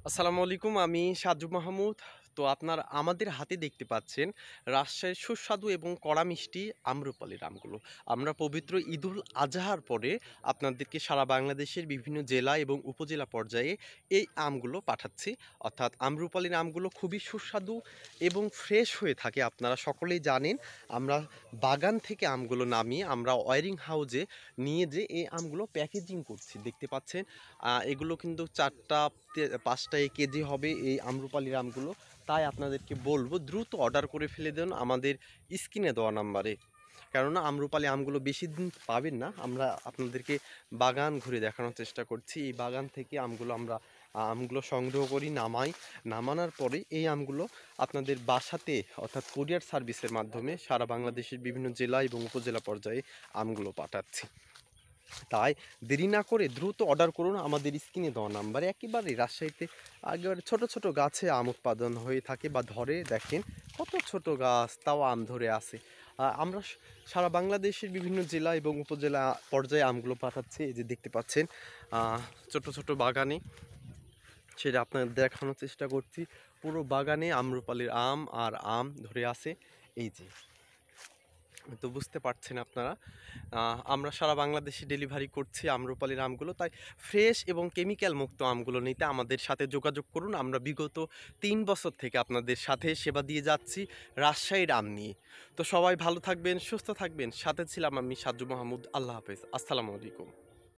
আসসালামু আলাইকুম। আমি সাজ্জু মাহমুদ। তো আমাদের হাতে দেখতে পাচ্ছেন রাজশাহীর সুস্বাদু এবং কড়া মিষ্টি আম্রপালির আমগুলো। আমরা পবিত্র ঈদুল আজহার পরে আপনাদেরকে সারা বাংলাদেশের বিভিন্ন জেলা এবং উপজেলা পর্যায়ে এই আমগুলো পাঠাচ্ছি। অর্থাৎ আম্রপালির আমগুলো খুবই সুস্বাদু এবং ফ্রেশ হয়ে থাকে। আপনারা সকলেই জানেন আমরা বাগান থেকে আমগুলো নামিয়ে আমরা ওয়ারিং হাউজে নিয়ে যেয়ে এই আমগুলো প্যাকেজিং করছি। দেখতে পাচ্ছেন এগুলো কিন্তু ৪টা ৫টা কেজি হবে এই আম্রপালির আমগুলো। তাই আপনাদেরকে বলবো দ্রুত অর্ডার করে ফেলে দেন আমাদের স্ক্রিনে দেওয়া নাম্বারে। কেননা আম্রপালি আমগুলো বেশি দিন পাবেন না। আমরা আপনাদেরকে বাগান ঘুরে দেখানোর চেষ্টা করছি। এই বাগান থেকে আমগুলো সংগ্রহ করি, নামাই। নামানোর পরে এই আমগুলো আপনাদের বাসাতে অর্থাৎ কুরিয়ার সার্ভিসের মাধ্যমে সারা বাংলাদেশের বিভিন্ন জেলা এবং উপজেলা পর্যায়ে আমগুলো পাঠাচ্ছি। তাই দেরি না করে দ্রুত অর্ডার করুন আমাদের স্ক্রিনে দেওয়া নাম্বারে। একেবারে রাজশাহীতে একেবারে ছোট ছোট গাছে আম উৎপাদন হয়ে থাকে বা ধরে, দেখেন কত ছোট গাছ তাও আম ধরে আছে। আমরা সারা বাংলাদেশের বিভিন্ন জেলা এবং উপজেলা পর্যায়ে আমগুলো পাঠাচ্ছি। এই যে দেখতে পাচ্ছেন ছোট ছোট বাগানে, সেটা আপনাদের দেখানোর চেষ্টা করছি। পুরো বাগানে আম্রপালির আম আর আম ধরে আছে। এই যে, তো বুঝতে পারছেন আপনারা আমরা সারা বাংলাদেশে ডেলিভারি করছি আম্রপালির আমগুলো। তাই ফ্রেশ এবং কেমিক্যাল মুক্ত আমগুলো নিতে আমাদের সাথে যোগাযোগ করুন। আমরা বিগত ৩ বছর থেকে আপনাদের সাথে সেবা দিয়ে যাচ্ছি রাজশাহীর আম নিয়ে। তো সবাই ভালো থাকবেন, সুস্থ থাকবেন। সাথে ছিলাম আমি সাজ্জু মাহমুদ। আল্লাহ হাফেজ। আসসালামু আলাইকুম।